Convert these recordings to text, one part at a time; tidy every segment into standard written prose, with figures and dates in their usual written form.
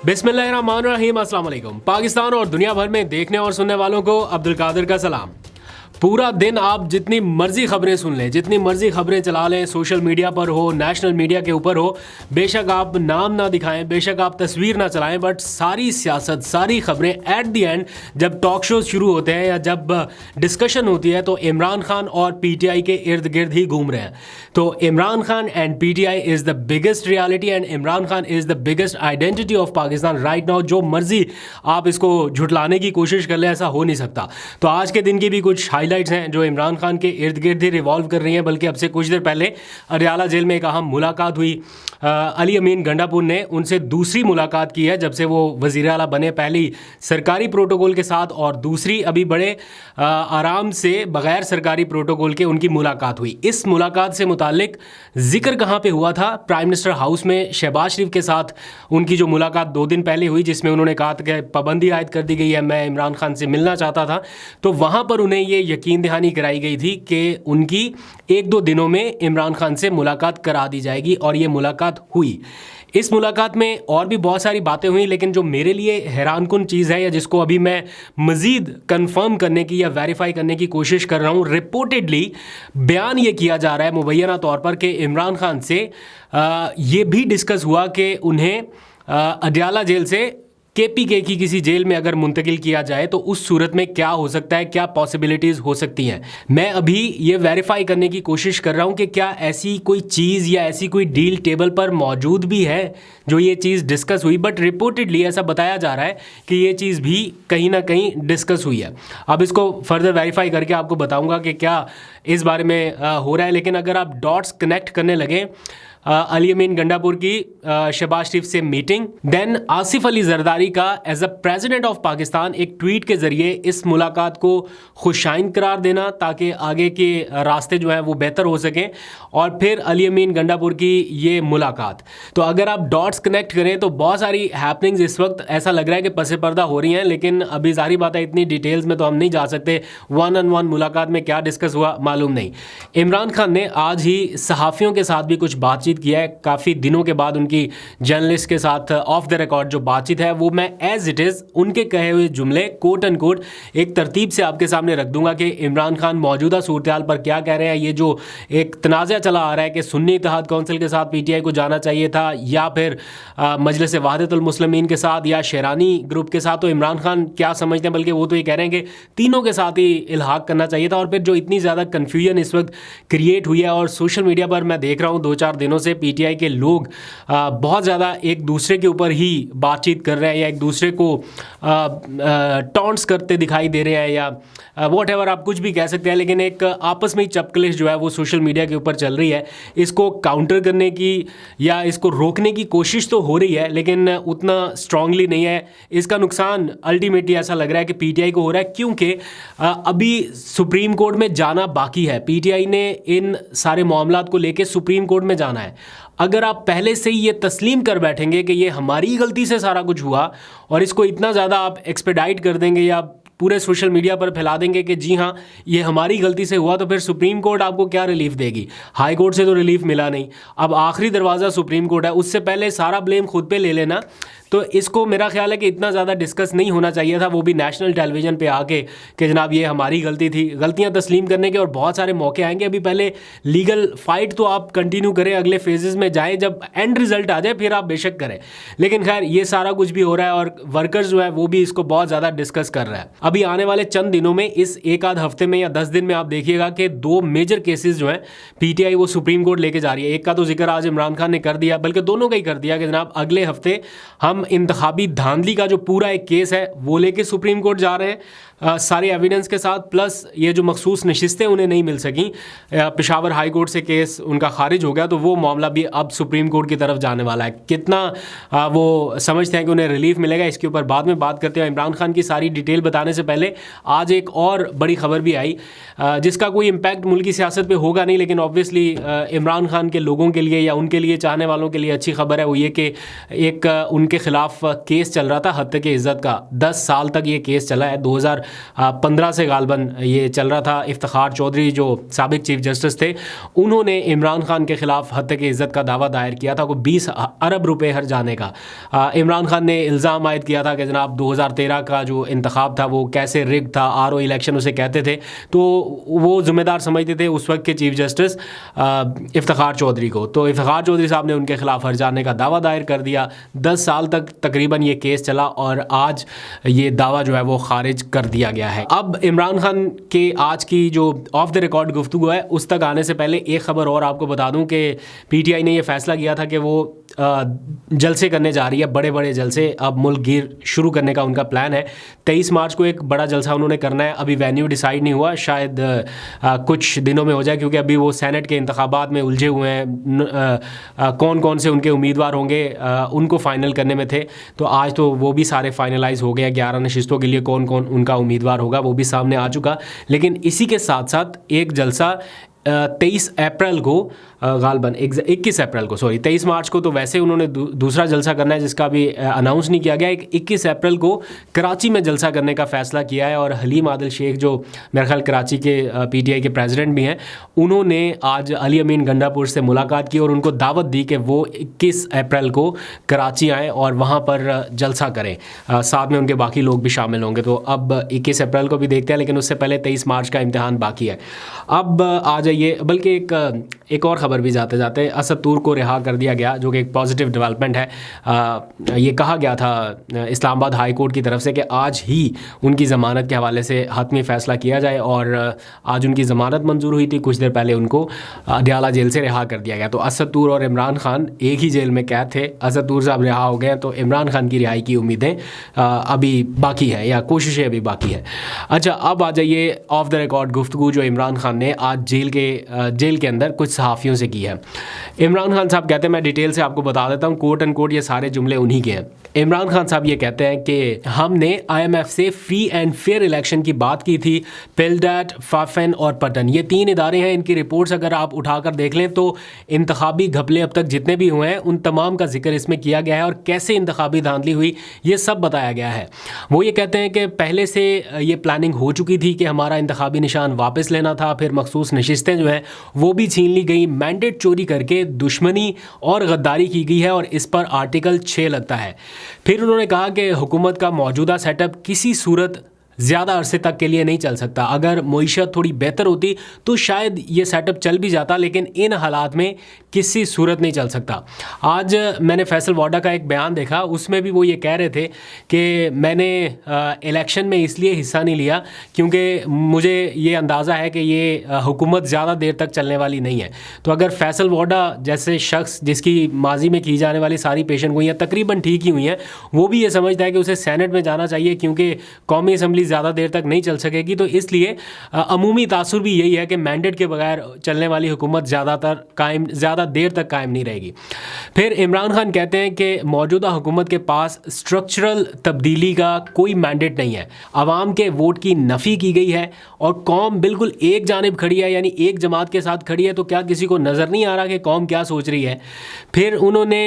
बिस्मिल्लाहिर्रहमानिर्रहीम, अस्सलाम वालेकुम। पाकिस्तान और दुनिया भर में देखने और सुनने वालों को अब्दुल कादिर का सलाम। पूरा दिन आप जितनी मर्जी खबरें सुन लें, जितनी मर्जी खबरें चला लें, सोशल मीडिया पर हो, नेशनल मीडिया के ऊपर हो, बेशक आप नाम ना दिखाएं, बेशक आप तस्वीर ना चलाएं, बट सारी सियासत, सारी खबरें एट द एंड जब टॉक शोज शुरू होते हैं या जब डिस्कशन होती है तो इमरान खान और पीटीआई के इर्द गिर्द ही घूम रहे हैं। तो Imran Khan and PTI is the biggest reality and Imran Khan is the biggest identity of Pakistan right now. जो मर्जी आप इसको झुटलाने की कोशिश कर लें, ऐसा हो नहीं सकता। तो आज के दिन की भी कुछ हाइलाइट्स हैं जो इमरान खान के इर्द गिर्द ही रिवॉल्व कर रही हैं। बल्कि अब से कुछ देर पहले अडयाला जेल में एक अहम मुलाकात हुई। अली अमीन गंडापुर ने उनसे दूसरी मुलाकात की है जब से वो वज़ीर आला बने। पहली सरकारी प्रोटोकॉल के साथ और दूसरी अभी बड़े आराम से बग़ैर सरकारी प्रोटोकॉल के उनकी मुलाकात हुई। इस मुलाकात से मुतालिक जिक्र कहाँ पे हुआ था? प्राइम मिनिस्टर हाउस में शहबाज शरीफ के साथ उनकी जो मुलाकात 2 दिन पहले हुई, जिसमें उन्होंने कहा था कि पाबंदी आयद कर दी गई है, मैं इमरान खान से मिलना चाहता था। तो वहाँ पर उन्हें ये यकीन दहानी कराई गई थी कि उनकी 1-2 दिनों में इमरान खान से मुलाकात करा दी जाएगी और ये मुलाकात हुई। इस मुलाकात में और भी बहुत सारी बातें हुई, लेकिन जो मेरे लिए हैरानकुन चीज़ है या जिसको अभी मैं मज़ीद कंफर्म करने की या वेरीफाई करने की कोशिश कर रहा हूँ, रिपोर्टेडली बयान ये किया जा रहा है मुबैना तौर पर कि इमरान खान से ये भी डिस्कस हुआ कि उन्हें अडयाला जेल से केपीके की किसी जेल में अगर मुंतकिल किया जाए तो उस सूरत में क्या हो सकता है, क्या पॉसिबिलिटीज़ हो सकती हैं। मैं अभी ये वेरीफाई करने की कोशिश कर रहा हूँ कि क्या ऐसी कोई चीज़ या ऐसी कोई डील टेबल पर मौजूद भी है जो ये चीज़ डिस्कस हुई। बट रिपोर्टेडली ऐसा बताया जा रहा है कि ये चीज़ भी कहीं ना कहीं डिस्कस हुई है। अब इसको फर्दर वेरीफाई करके आपको बताऊँगा कि क्या इस बारे में हो रहा है। लेकिन अगर आप डॉट्स कनेक्ट करने लगे, अली अमीन गंडापुर की शहबाज शरीफ से मीटिंग, देन आसिफ अली जरदारी का as a president of Pakistan एक ट्वीट के ज़रिए इस मुलाकात को खुशाइन करार देना ताकि आगे के रास्ते जो हैं वो बेहतर हो सकें, और फिर अली अमीन गंडापुर की ये मुलाकात। तो अगर आप डॉट्स कनेक्ट करें तो बहुत सारी हैपनिंग्स इस वक्त ऐसा लग रहा है कि पसे पर्दा हो रही हैं। लेकिन अभी जाहिर बात है इतनी डिटेल्स में तो हम नहीं जा सकते। 1-on-1 मुलाकात में क्या डिस्कस हुआ मालूम नहीं। इमरान खान ने आज ही सहाफ़ियों के साथ भी कुछ बातचीत किया है। काफ़ी दिनों के बाद उनकी जर्नलिस्ट के साथ ऑफ द रिकॉर्ड जो बातचीत है वो मैं एज इट इज़ उनके कहे हुए जुमले कोट एंड कोट एक तरतीब से आपके सामने रख दूंगा कि इमरान खान मौजूदा सूरत हाल पर क्या कह रहे हैं। ये जो एक तनाज़ा चला आ रहा है कि सुन्नी इत्तेहाद कौंसिल के साथ पीटीआई को जाना चाहिए था या फिर मजलिस वहदतुल मुस्लिमीन के साथ या शेरानी ग्रुप के साथ, तो इमरान खान क्या समझते हैं, बल्कि वो तो ये कह रहे हैं कि तीनों के साथ ही इल्हाक करना चाहिए था। और फिर जो इतनी ज़्यादा कन्फ्यूजन इस वक्त क्रिएट हुई है और सोशल मीडिया पर मैं देख रहा हूँ 2-4 दिनों से पीटीआई के लोग बहुत ज़्यादा एक दूसरे के ऊपर ही बातचीत कर रहे हैं या एक दूसरे को टॉन्ट्स करते दिखाई दे रहे हैं या वॉट एवर आप कुछ भी कह सकते हैं। लेकिन एक आपस में ही चपकलिश जो है वो सोशल मीडिया के ऊपर चल रही है। इसको काउंटर करने की या इसको रोकने की कोशिश तो हो रही है लेकिन उतना स्ट्रांगली नहीं है। इसका नुकसान अल्टीमेटली ऐसा लग रहा है कि पीटीआई को हो रहा है, क्योंकि अभी सुप्रीम कोर्ट में जाना बाकी है। पीटीआई ने इन सारे मामलात को लेकर सुप्रीम कोर्ट में जाना है। अगर आप पहले से ही ये तस्लीम कर बैठेंगे कि ये हमारी गलती से सारा कुछ हुआ और इसको इतना ज़्यादा आप एक्सपेडाइट कर देंगे या पूरे सोशल मीडिया पर फैला देंगे कि जी हाँ ये हमारी गलती से हुआ, तो फिर सुप्रीम कोर्ट आपको क्या रिलीफ देगी? हाई कोर्ट से तो रिलीफ मिला नहीं, अब आखिरी दरवाज़ा सुप्रीम कोर्ट है। उससे पहले सारा ब्लेम खुद पे ले लेना। तो इसको मेरा ख्याल है कि इतना ज़्यादा डिस्कस नहीं होना चाहिए था, वो भी नेशनल टेलीविज़न पे आके कि जनाब ये हमारी गलती थी। गलतियां तस्लीम करने के और बहुत सारे मौके आएंगे। अभी पहले लीगल फाइट तो आप कंटिन्यू करें, अगले फेजेस में जाएँ, जब एंड रिजल्ट आ जाए फिर आप बेशक करें। लेकिन खैर ये सारा कुछ भी हो रहा है और वर्कर्स जो है वो भी इसको बहुत ज़्यादा डिस्कस कर रहा है। अभी आने वाले चंद दिनों में, इस एक आध हफ्ते में या 10 दिन में आप देखिएगा कि 2 मेजर केसेस जो हैं पीटीआई वो सुप्रीम कोर्ट लेके जा रही है। एक का तो जिक्र आज इमरान खान ने कर दिया, बल्कि दोनों का ही कर दिया कि जनाब अगले हफ्ते हम इंतखाबी धांधली का जो पूरा एक केस है वो लेके सुप्रीम कोर्ट जा रहे हैं सारे एविडेंस के साथ। प्लस ये जो मखसूस नशिस्तें उन्हें नहीं मिल सकी, पेशावर हाई कोर्ट से केस उनका खारिज हो गया, तो वो मामला भी अब सुप्रीम कोर्ट की तरफ जाने वाला है। कितना वो समझते हैं कि उन्हें रिलीफ मिलेगा, इसके ऊपर बाद में बात करते हैं। इमरान खान की सारी डिटेल बताने से पहले आज एक और बड़ी खबर भी आई जिसका कोई इम्पैक्ट मुल्की सियासत पे होगा नहीं, लेकिन ऑब्वियसली इमरान खान के लोगों के लिए या उनके लिए चाहने वालों के लिए अच्छी खबर है। वो ये कि एक उनके खिलाफ केस चल रहा था हत्या की इज्जत का। 10 साल तक ये केस चला है, 2015 से गालबन ये चल रहा था। इफ्तिखार चौधरी जो साबिक चीफ जस्टिस थे, उन्होंने इमरान खान के खिलाफ हत्या की इज्जत का दावा दायर किया था, को 20 अरब रुपए हर जाने का। इमरान खान ने इल्ज़ाम आयद किया था कि जनाब 2013 का जो इंतखाब था वो कैसे रिग था, RO इलेक्शन उसे कहते थे, तो वो ज़िम्मेदार समझते थे उस वक्त के चीफ जस्टिस इफ्तिखार चौधरी को। तो इफ्तिखार चौधरी साहब ने उनके खिलाफ हर जाने का दावा दायर कर दिया। 10 साल तक तकरीबन ये केस चला और आज ये दावा जो है वो खारिज कर दिया गया है। अब इमरान खान के आज की जो ऑफ द रिकॉर्ड गुफ्तगू है उस तक आने से पहले एक ख़बर और आपको बता दूं कि PTI ने ये फैसला किया था कि वो जलसे करने जा रही है, बड़े बड़े जलसे। अब मुल्क गिर शुरू करने का उनका प्लान है। 23 मार्च को एक बड़ा जलसा उन्होंने करना है। अभी वेन्यू डिसाइड नहीं हुआ, शायद कुछ दिनों में हो जाए, क्योंकि अभी वो सेनेट के इंतखाबात में उलझे हुए हैं। कौन कौन से उनके उम्मीदवार होंगे उनको फ़ाइनल करने में थे, तो आज तो वो भी सारे फाइनलाइज हो गए। 11 नशिस्तों के लिए कौन कौन उनका उम्मीदवार होगा वो भी सामने आ चुका। लेकिन इसी के साथ साथ एक जलसा 23 अप्रैल को गालबन 21 अप्रैल को, सॉरी 23 मार्च को तो वैसे उन्होंने दूसरा जलसा करना है जिसका भी अनाउंस नहीं किया गया। 21 अप्रैल को कराची में जलसा करने का फ़ैसला किया है। और हलीम आदिल शेख जो मेरे ख्याल कराची के PTI के प्रेसिडेंट भी हैं, उन्होंने आज अली अमीन गंडापुर से मुलाकात की और उनको दावत दी कि वो 21 अप्रैल को कराची आएँ और वहाँ पर जलसा करें। साथ में उनके बाकी लोग भी शामिल होंगे। तो अब 21 अप्रैल को भी देखते हैं, लेकिन उससे पहले 23 मार्च का इम्तिहान बाकी है। अब आ जाइए, बल्कि एक और ख़बर भी जाते जाते, असद तूर को रिहा कर दिया गया, जो कि एक पॉजिटिव डेवलपमेंट है। ये कहा गया था इस्लामाबाद हाई कोर्ट की तरफ से कि आज ही उनकी ज़मानत के हवाले से हतमी फ़ैसला किया जाए, और आज उनकी ज़मानत मंजूर हुई थी। कुछ देर पहले उनको अडयाला जेल से रिहा कर दिया गया। तो असद तूर और इमरान खान एक ही जेल में कैद थे। असद तूर साहब रिहा हो गए, तो इमरान खान की रिहाई की उम्मीदें अभी बाकी हैं, या कोशिशें अभी बाकी हैं। अच्छा, अब आ जाइए ऑफ द रिकॉर्ड गुफ्तगू जो इमरान खान ने आज जेल के अंदर कुछ सहाफ़ियों से की है। इमरान खान साहब कहते हैं, मैं डिटेल से आपको बता देता हूँ, कोट एंड कोट ये सारे जुमले उन्हीं के हैं। इमरान खान साहब ये कहते हैं कि हमने IMF से फ्री एंड फेयर इलेक्शन की बात की थी। पिल्डैट, फाफेन और पटन, ये 3 इदारे हैं, इनकी रिपोर्ट्स अगर आप उठाकर देख लें तो इंतखाबी घपले अब तक जितने भी हुए हैं उन तमाम का जिक्र इसमें किया गया है, और कैसे इंतखाबी धांधली हुई ये सब बताया गया है। वो ये कहते हैं कि पहले से ये प्लानिंग हो चुकी थी कि हमारा इंतखाबी निशान वापस लेना था, फिर मखसूस नशिस्तें जो हैं वो भी छीन ली गई, मैंडेट चोरी करके दुश्मनी और गद्दारी की गई है, और इस पर आर्टिकल 6 लगता है। फिर उन्होंने कहा कि हुकूमत का मौजूदा सेटअप किसी सूरत ज़्यादा अरसे तक के लिए नहीं चल सकता। अगर मईशत थोड़ी बेहतर होती तो शायद ये सेटअप चल भी जाता, लेकिन इन हालात में किसी सूरत नहीं चल सकता। आज मैंने फैसल वाडा का एक बयान देखा, उसमें भी वो ये कह रहे थे कि मैंने इलेक्शन में इसलिए हिस्सा नहीं लिया क्योंकि मुझे ये अंदाज़ा है कि ये हुकूमत ज़्यादा देर तक चलने वाली नहीं है। तो अगर फैसल वाडा जैसे शख्स जिसकी माजी में की जाने वाली सारी पेशन गोइयाँ तकरीबन ठीक ही हुई हैं, वो भी ये समझता है कि उसे सेनेट में जाना चाहिए क्योंकि कौमी असम्बली ज़्यादा देर तक नहीं चल सकेगी, तो इसलिए अमूमी तासुर भी यही है कि मैंडेट के बगैर चलने वाली हुकूमत ज़्यादा देर तक कायम नहीं रहेगी। फिर इमरान खान कहते हैं कि मौजूदा हुकूमत के पास स्ट्रक्चरल तब्दीली का कोई मैंडेट नहीं है, आवाम के वोट की नफ़ी की गई है और कौम बिल्कुल एक जानिब खड़ी है, यानी एक जमात के साथ खड़ी है। तो क्या किसी को नज़र नहीं आ रहा कि कौम क्या सोच रही है? फिर उन्होंने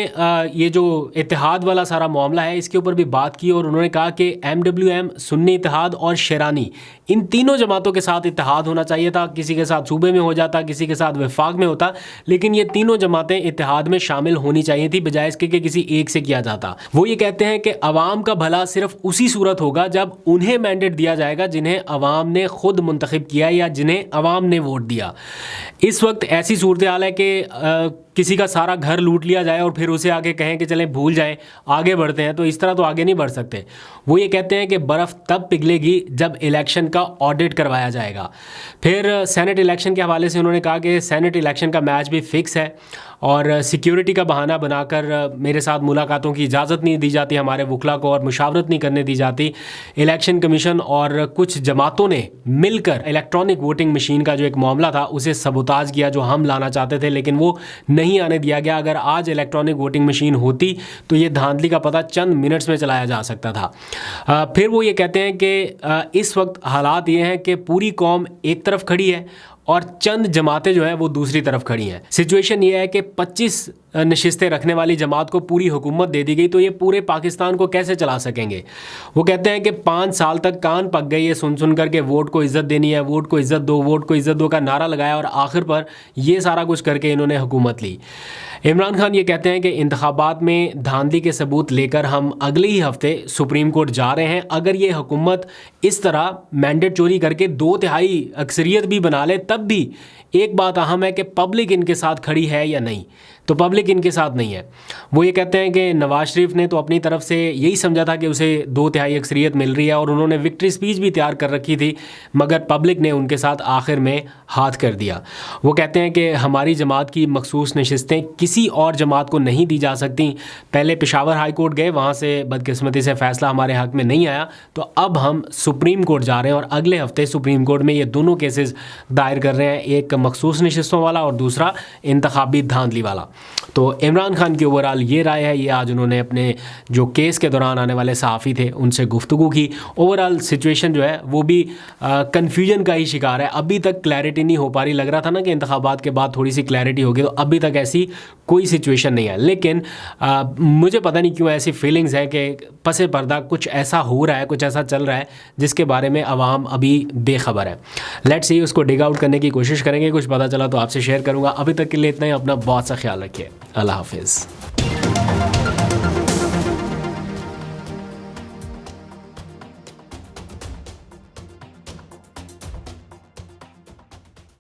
ये जो इत्तेहाद वाला सारा मामला है इसके ऊपर भी बात की, और उन्होंने कहा कि MWM, सुन्नी इत्तेहाद और शेरानी, इन तीनों जमातों के साथ इत्तेहाद होना चाहिए था। किसी के साथ सूबे में हो जाता, किसी के साथ वफाक में होता, लेकिन ये तीनों जमातें इत्तेहाद में शामिल होनी चाहिए थी, बजाय इसके कि किसी एक से किया जाता। वो ये कहते हैं कि अवाम का भला सिर्फ उसी सूरत होगा जब उन्हें मैंडेट दिया जाएगा जिन्हें अवाम ने खुद मुंतखब किया या जिन्हें अवाम ने वोट दिया। इस वक्त ऐसी सूरत हाल है कि किसी का सारा घर लूट लिया जाए और फिर उसे आगे कहें कि चलें भूल जाएं, आगे बढ़ते हैं, तो इस तरह तो आगे नहीं बढ़ सकते। वो ये कहते हैं कि बर्फ़ तब पिघलेगी जब इलेक्शन का ऑडिट करवाया जाएगा। फिर सेनेट इलेक्शन के हवाले से उन्होंने कहा कि सेनेट इलेक्शन का मैच भी फिक्स है और सिक्योरिटी का बहाना बनाकर मेरे साथ मुलाकातों की इजाज़त नहीं दी जाती हमारे वकला को, और मुशावरत नहीं करने दी जाती। इलेक्शन कमीशन और कुछ जमातों ने मिलकर इलेक्ट्रॉनिक वोटिंग मशीन का जो एक मामला था उसे सबोताज किया, जो हम लाना चाहते थे, लेकिन वो नहीं आने दिया गया। अगर आज इलेक्ट्रॉनिक वोटिंग मशीन होती तो ये धांधली का पता चंद मिनट्स में चलाया जा सकता था। फिर वो ये कहते हैं कि इस वक्त हालात ये हैं कि पूरी कौम एक तरफ खड़ी है और चंद जमातें जो है वो दूसरी तरफ खड़ी हैं। सिचुएशन ये है कि 25 नशिस्तें रखने वाली जमात को पूरी हुकूमत दे दी गई, तो ये पूरे पाकिस्तान को कैसे चला सकेंगे। वो कहते हैं कि 5 साल तक कान पक गए ये सुन सुन करके वोट को इज़्ज़त देनी है, वोट को इज़्ज़त दो, वोट को इज़्ज़त दो का नारा लगाया और आखिर पर ये सारा कुछ करके इन्होंने हुकूमत ली। इमरान खान ये कहते हैं कि इंतखाबात में धांधली के सबूत लेकर हम अगले ही हफ्ते सुप्रीम कोर्ट जा रहे हैं। अगर ये हुकूमत इस तरह मैंडेट चोरी करके 2/3 अक्सरियत भी बना ले, तब भी एक बात अहम है कि पब्लिक इनके साथ खड़ी है या नहीं। तो पब्लिक इनके साथ नहीं है। वो ये कहते हैं कि नवाज शरीफ ने तो अपनी तरफ से यही समझा था कि उसे 2/3 अक्सरियत मिल रही है और उन्होंने विक्ट्री स्पीच भी तैयार कर रखी थी, मगर पब्लिक ने उनके साथ आखिर में हाथ कर दिया। वो कहते हैं कि हमारी जमात की मखसूस नशिस्तें किसी और जमात को नहीं दी जा सकती। पहले पेशावर हाई कोर्ट गए, वहाँ से बदकिस्मती से फ़ैसला हमारे हक़ में नहीं आया, तो अब हम सुप्रीम कोर्ट जा रहे हैं और अगले हफ्ते सुप्रीम कोर्ट में ये दोनों केसेस दायर कर रहे हैं, एक मखसूस नशिस्तों वाला और दूसरा इंतखाबी धांधली वाला। तो इमरान खान की ओवरऑल ये राय है। ये आज उन्होंने अपने जो केस के दौरान आने वाले सहाफ़ी थे उनसे गुफ्तगू की। ओवरऑल सिचुएशन जो है वो भी कन्फ्यूजन का ही शिकार है। अभी तक क्लैरिटी नहीं हो पा रही। लग रहा था ना कि इंतखाबात के बाद थोड़ी सी क्लैरिटी होगी, तो अभी तक ऐसी कोई सिचुएशन नहीं है। लेकिन मुझे पता नहीं क्यों ऐसी फीलिंग्स है कि पसे पर्दा कुछ ऐसा हो रहा है, कुछ ऐसा चल रहा है जिसके बारे में अवाम अभी बेखबर है। लेट्स सी, उसको डिग आउट करने की कोशिश करेंगे। कुछ पता चला तो आपसे शेयर करूँगा। अभी तक के लिए इतना ही। अपना बहुत सा ख्याल रखिए। अल्लाह हाफिज़।